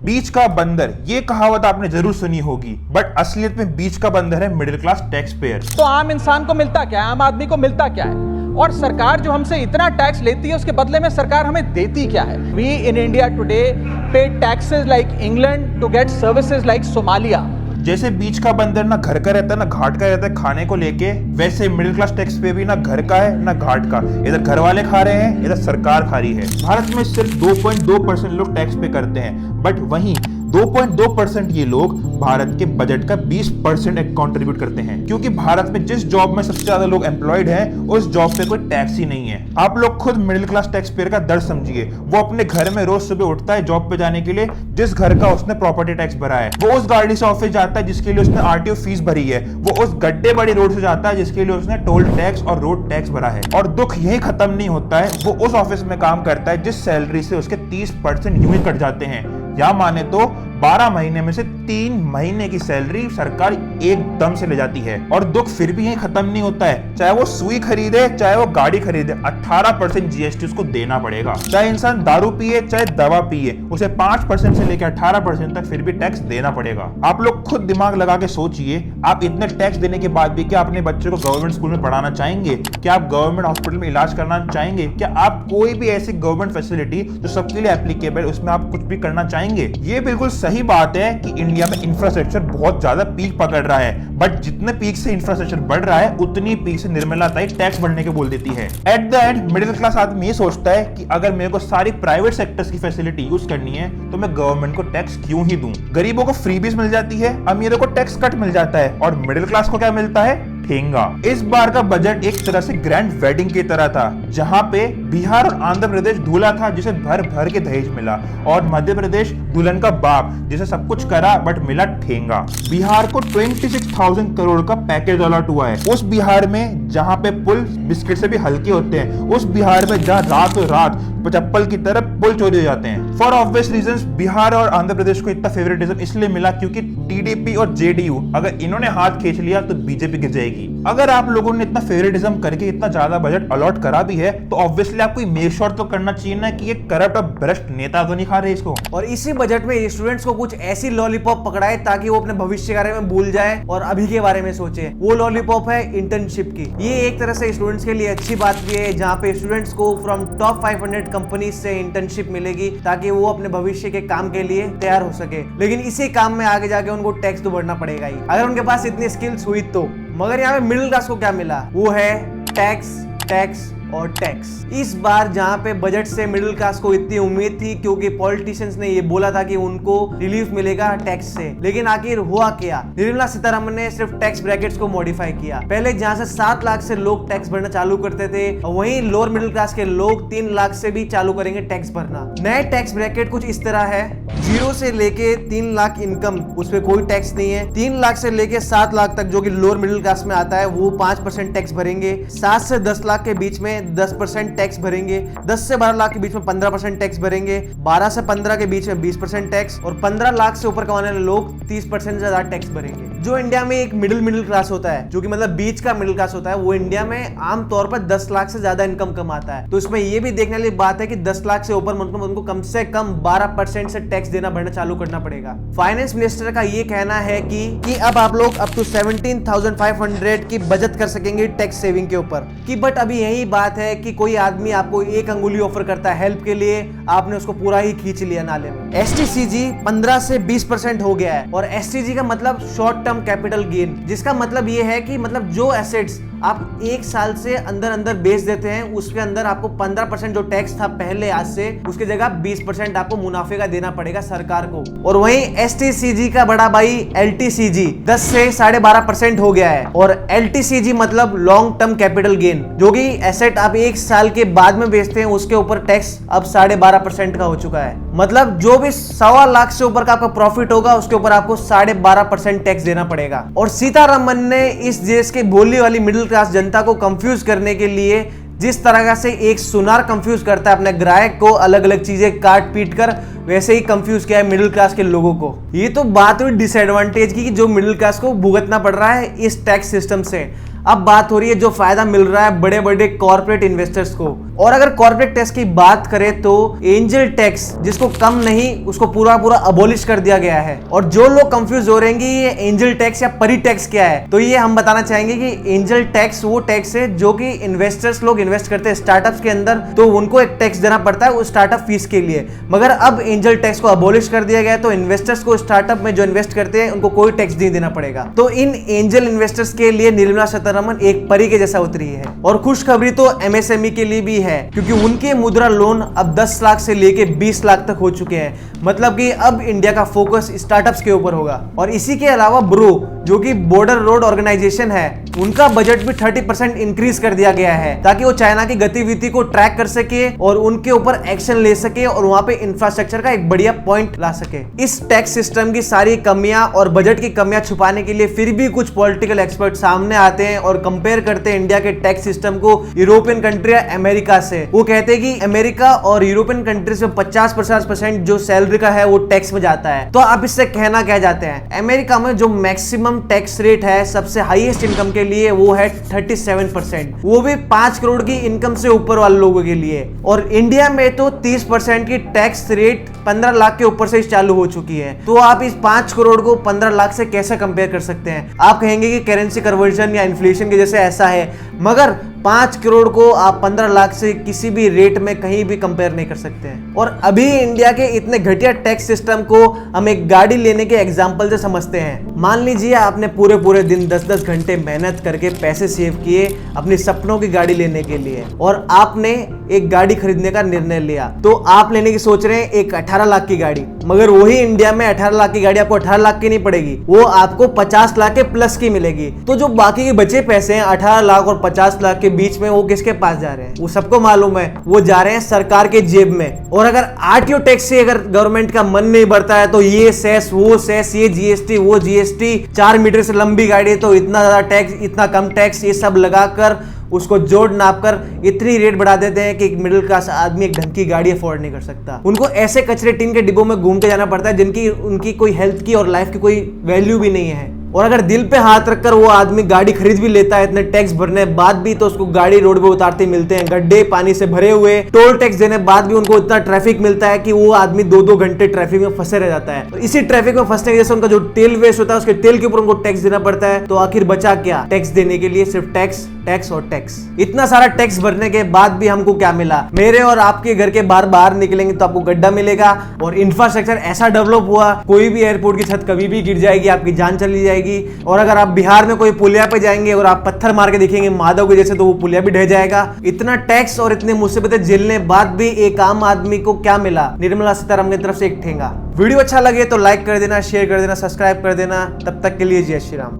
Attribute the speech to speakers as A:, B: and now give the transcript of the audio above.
A: बीच का बंदर, ये कहावत आपने जरूर सुनी होगी, बट असलियत में बीच का बंदर है मिडिल क्लास टैक्स पेयर।
B: तो आम इंसान को मिलता क्या है, आम आदमी को मिलता क्या है? और सरकार जो हमसे इतना टैक्स लेती है उसके बदले में सरकार हमें देती क्या है? We in India today pay taxes like England to get services like Somalia.
A: जैसे बीच का बंदर ना घर का रहता है ना घाट का रहता है खाने को लेके, वैसे मिडिल क्लास टैक्स पे भी ना घर का है ना घाट का। इधर घर वाले खा रहे हैं, इधर सरकार खा रही है। भारत में सिर्फ 2.2% लोग टैक्स पे करते हैं, बट वहीं 2.2% ये लोग भारत के बजट का 20% कंट्रीब्यूट करते हैं, क्योंकि भारत में जिस जॉब में सबसे ज्यादा लोग एम्प्लॉयड हैं उस जॉब पे कोई टैक्स ही नहीं है। आप लोग खुद मिडिल क्लास टैक्स पेयर का दर्द समझिए। वो अपने घर में रोज सुबह उठता है जॉब पे जाने के लिए, जिस घर का उसने प्रॉपर्टी टैक्स भरा है। वो उस गाड़ी से ऑफिस जाता है जिसके लिए उसने आरटीओ फीस भरी है। वो उस गड्ढे बड़ी रोड से जाता है जिसके लिए उसने टोल टैक्स और रोड टैक्स भरा है। और दुख यही खत्म नहीं होता है, वो उस ऑफिस में काम करता है जिस सैलरी से उसके 30% यूं ही कट जाते हैं, या माने तो 12 महीने में से 3 महीने की सैलरी सरकार एकदम से ले जाती है। और दुख फिर भी यही खत्म नहीं होता है। चाहे वो सुई खरीदे चाहे वो गाड़ी खरीदे, 18% जीएसटी उसको देना पड़ेगा। चाहे इंसान दारू पिए चाहे दवा पिए, उसे 5% से लेकर 18% तक फिर भी टैक्स देना पड़ेगा। आप लोग खुद दिमाग लगा के सोचिए, आप इतने टैक्स देने के बाद भी क्या अपने बच्चे को गवर्नमेंट स्कूल में पढ़ाना चाहेंगे? क्या आप गवर्नमेंट हॉस्पिटल में इलाज कराना चाहेंगे? क्या आप कोई भी ऐसी गवर्नमेंट फैसिलिटी जो सबके लिए एप्लीकेबल, उसमें आप कुछ भी करना चाहेंगे? ये बिल्कुल सही बात है कि इंडिया में इंफ्रास्ट्रक्चर बहुत ज्यादा पीक पकड़ रहा है, बट जितने पीक से इंफ्रास्ट्रक्चर बढ़ रहा है उतनी पीक से निर्मला ताई टैक्स बढ़ने के बोल देती है। At the end middle class आदमी ये सोचता है कि अगर मेरे को सारी प्राइवेट सेक्टर्स की फैसिलिटी यूज करनी है तो मैं गवर्नमेंट को टैक्स क्यों ही दूं? गरीबों को फ्रीबीज मिल जाती है, अमीरों को टैक्स कट मिल जाता है, और मिडिल क्लास को क्या मिलता है? ठेंगा। इस बार का बजट एक तरह से ग्रैंड वेडिंग की तरह था, जहां पे बिहार और आंध्र प्रदेश दूल्हा था जिसे भर भर के दहेज मिला, और मध्य प्रदेश दुल्हन का बाप जिसे सब कुछ करा बट मिला ठेंगा। बिहार को 26,000 करोड़ का पैकेज अलॉट हुआ है। उस बिहार में जहां पे पुल बिस्किट से भी हल्के होते हैं, उस बिहार में जहां रातों रात चप्पल की तरह पुल चोरी हो जाते हैं। फॉर ऑब्वियस रीजंस बिहार और आंध्र प्रदेश को इतना फेवरेटिज्म इसलिए मिला क्योंकि टीडीपी और जेडीयू अगर इन्होंने हाथ खींच लिया तो बीजेपी गिर जाएगी। अगर आप लोगों ने इतना फेवरेटिज्म करके इतना ज्यादा बजट अलॉट करा भी है तो ऑब्वियसली आपको मेक श्योर तो करना चाहिए ना कि ये करप्ट और भ्रष्ट नेता तो नहीं खा रहे इसको।
C: और इसी बजट में स्टूडेंट्स को कुछ ऐसी लॉलीपॉप पकड़ाए ताकि वो अपने भविष्य के बारे में भूल जाए और अभी के बारे में सोचे। वो लॉलीपॉप है इंटर्नशिप की। ये एक तरह से स्टूडेंट्स के लिए अच्छी बात भी है, जहाँ पे स्टूडेंट्स को फ्रॉम टॉप 500 कंपनी से इंटर्नशिप मिलेगी ताकि वो अपने भविष्य के काम के लिए तैयार हो सके। लेकिन इसी काम में आगे जाके उनको टैक्स तो भरना पड़ेगा ही, अगर उनके पास इतनी स्किल्स हुई तो। मगर यहाँ पे मिडिल क्लास को क्या मिला? वो है टैक्स, टैक्स और टैक्स। इस बार जहां पे बजट से मिडिल क्लास को इतनी उम्मीद थी क्योंकि पॉलिटिशियंस ने ये बोला था कि उनको रिलीफ मिलेगा टैक्स से, लेकिन आखिर हुआ क्या? निर्मला सीतारमण ने सिर्फ टैक्स ब्रैकेट्स को मॉडिफाई किया। पहले जहां से 7 लाख से लोग टैक्स भरना चालू करते थे, वहीं लोअर मिडिल क्लास के लोग 3 लाख से भी चालू करेंगे टैक्स भरना। नए टैक्स ब्रैकेट कुछ इस तरह है, 0 से लेके 3 लाख इनकम उस पर कोई टैक्स नहीं है। 3 लाख से लेके 7 लाख तक जो कि लोअर मिडिल क्लास में आता है वो 5% टैक्स भरेंगे। 7 से 10 लाख के बीच में 10% टैक्स भरेंगे। 10 से 12 लाख के बीच में 15% टैक्स भरेंगे। 12 से 15 के बीच में 20% टैक्स, और 15 लाख से ऊपर कमाने वाले लोग 30% से ज्यादा टैक्स भरेंगे। जो इंडिया में एक मिडिल क्लास होता है, जो कि मतलब बीच का मिडिल क्लास होता है, वो इंडिया में आमतौर पर 10 लाख से ज्यादा इनकम कमाता है। तो इसमें ये भी देखने वाली बात है कि 10 लाख से ऊपर उनको कम से कम 12% से टैक्स देना भरना चालू करना पड़ेगा। फाइनेंस मिनिस्टर का ये कहना है कि अब आप लोग अप टू 17,500 की बचत कर सकेंगे टैक्स सेविंग के ऊपर। कि बट अभी यही बात है कि कोई आदमी आपको एक अंगुली ऑफर करता है हेल्प के लिए, आपने उसको पूरा ही खींच लिया नाले में। एसटीसीजी 15 से 20% हो गया है, और एसटीजी का मतलब शॉर्ट टर्म कैपिटल गेन, जिसका मतलब ये है कि मतलब जो एसेट्स आप 1 साल से अंदर बेच देते हैं उसके अंदर आपको 15% जो टैक्स था पहले आज से, उसकी जगह 20% आपको मुनाफे का देना पड़ेगा सरकार को। और वहीं एसटीसीजी का बड़ा भाई एलटीसीजी 10 से 12.5% हो गया है, और एलटीसीजी मतलब लॉन्ग टर्म कैपिटल गेन, जो कि एसेट आप 1 साल के बाद में बेचते हैं उसके ऊपर टैक्स अब 12.5% का हो चुका है। मतलब जो भी 1.25 लाख से ऊपर का आपका प्रॉफिट होगा उसके ऊपर आपको 12.5% टैक्स देना पड़ेगा। और सीतारमण ने इस देश के भोली वाली मिडिल क्लास जनता को कंफ्यूज करने के लिए जिस तरह से एक सुनार कंफ्यूज करता है अपने ग्राहक को अलग अलग चीजें काट पीट कर, वैसे ही कंफ्यूज किया है मिडिल क्लास के लोगों को। ये तो बात हुई डिसएडवांटेज की कि जो मिडिल क्लास को भुगतना पड़ रहा है इस टैक्स सिस्टम से। अब बात हो रही है जो फायदा मिल रहा है बड़े बड़े कॉर्पोरेट इन्वेस्टर्स को। और अगर कॉर्पोरेट टैक्स की बात करें तो एंजल टैक्स जिसको कम नहीं उसको पूरा अबॉलिश कर दिया गया है। और जो लोग कंफ्यूज हो रहे हैं कि ये एंजल टैक्स या परी टैक्स क्या है, तो ये हम बताना चाहेंगे कि एंजल टैक्स वो टैक्स है जो कि इन्वेस्टर्स लोग इन्वेस्ट करते हैं स्टार्टअप्स के अंदर, तो उनको एक टैक्स देना पड़ता है उस स्टार्टअप फीस के लिए। मगर अब एंजल टैक्स को अबॉलिश कर दिया गया है, तो इन्वेस्टर्स को स्टार्टअप में जो इन्वेस्ट करते हैं उनको कोई टैक्स नहीं देना पड़ेगा। तो इन एंजल इन्वेस्टर्स के लिए निर्मला सीतारमण एक परी के जैसा उतरी है। और खुशखबरी तो एमएसएमई के लिए भी है, क्योंकि उनके मुद्रा लोन अब 10 लाख से लेके 20 लाख तक हो चुके हैं। मतलब कि अब इंडिया का फोकस स्टार्टअप्स के ऊपर होगा। और इसी के अलावा ब्रो जो कि बॉर्डर रोड ऑर्गेनाइजेशन है, उनका बजट भी 30% इंक्रीज कर दिया गया है ताकि वो चाइना की गतिविधि को ट्रैक कर सके और उनके ऊपर एक्शन ले सके और वहां पे इंफ्रास्ट्रक्चर का एक बढ़िया पॉइंट ला सके। इस टैक्स सिस्टम की सारी कमियां और बजट की कमियां छुपाने के लिए फिर भी कुछ पॉलिटिकल एक्सपर्ट सामने आते हैं और कंपेयर करते हैं इंडिया के टैक्स सिस्टम को यूरोपियन कंट्री या अमेरिका से। वो कहते हैं कि अमेरिका और यूरोपियन कंट्रीज में 50% जो सैलरी का है वो टैक्स में जाता है। तो आप इससे कहना क्या चाहते हैं? अमेरिका में जो मैक्सिमम टैक्स रेट है सबसे हाईएस्ट इनकम के लिए वो है 37%, वो भी 5 करोड़ की इनकम से ऊपर वाले लोगों के लिए। और इंडिया में तो 30% की टैक्स रेट 15 लाख के ऊपर से चालू हो चुकी है। तो आप इस 5 करोड़ को 15 लाख से कैसे कंपेयर कर सकते हैं? आप कहेंगे कि करेंसी कन्वर्जन या इन्फ्लेशन के जैसे ऐसा है, मगर 5 करोड़ को आप 15 लाख से किसी भी रेट में कहीं भी कंपेयर नहीं कर सकते हैं। और अभी इंडिया के इतने घटिया टैक्स सिस्टम को हम एक गाड़ी लेने के एग्जांपल से समझते हैं। मान लीजिए आपने पूरे दिन 10-10 घंटे मेहनत करके पैसे सेव किए अपनी सपनों की गाड़ी लेने के लिए, और आपने एक गाड़ी खरीदने का निर्णय लिया। तो आप लेने की सोच रहे हैं एक 18 लाख की गाड़ी, मगर वही इंडिया में 18 लाख की गाड़ी आपको 18 लाख की नहीं पड़ेगी, वो आपको 50 लाख के प्लस की मिलेगी। तो जो बाकी के बचे पैसे हैं 18 लाख और 50 लाख के बीच में, वो किसके पास जा रहे हैं? वो सबको मालूम है, वो जा रहे हैं सरकार के जेब में। और अगर आरटीओ टैक्स से अगर गवर्नमेंट का मन नहीं बढ़ता है तो ये सेस वो सेस, ये जीएसटी वो जीएसटी, 4 मीटर से लंबी गाड़ी तो इतना ज्यादा टैक्स, इतना कम टैक्स, ये सब लगाकर उसको जोड़ नाप कर इतनी रेट बढ़ा देते हैं कि एक मिडिल क्लास आदमी एक ढंग की गाड़ी अफोर्ड नहीं कर सकता। उनको ऐसे कचरे टिन के डिब्बों में घूम के जाना पड़ता है जिनकी उनकी कोई हेल्थ की और लाइफ की कोई वैल्यू भी नहीं है। और अगर दिल पे हाथ रखकर वो आदमी गाड़ी खरीद भी लेता है इतने टैक्स भरने बाद भी, तो उसको गाड़ी रोड पे उतारते मिलते हैं गड्ढे पानी से भरे हुए, टोल टैक्स देने बाद भी उनको इतना ट्रैफिक मिलता है कि वो आदमी 2-2 घंटे ट्रैफिक में फंसे रह जाता है। तो इसी ट्रैफिक में फंसने की वजह से उनका जो तेल वेस्ट होता है उसके तेल के ऊपर उनको टैक्स देना पड़ता है। तो आखिर बचा क्या? टैक्स देने के लिए सिर्फ टैक्स टैक्स और टैक्स। इतना सारा टैक्स भरने के बाद भी हमको क्या मिला? मेरे और आपके घर के बाहर निकलेंगे तो आपको गड्ढा मिलेगा। और इंफ्रास्ट्रक्चर ऐसा डेवलप हुआ, कोई भी एयरपोर्ट की छत कभी भी गिर जाएगी, आपकी जान चली जाएगी। और अगर आप बिहार में कोई पुलिया पे जाएंगे और आप पत्थर मार के देखेंगे माधव के जैसे, तो वो पुलिया भी ढह जाएगा। इतना टैक्स और इतने मुसीबतें झेलने बाद भी एक आम आदमी को क्या मिला? निर्मला सीतारमण की तरफ से एक ठेंगा। वीडियो अच्छा लगे तो लाइक कर देना, शेयर कर देना, सब्सक्राइब कर देना। तब तक के लिए जय श्री राम।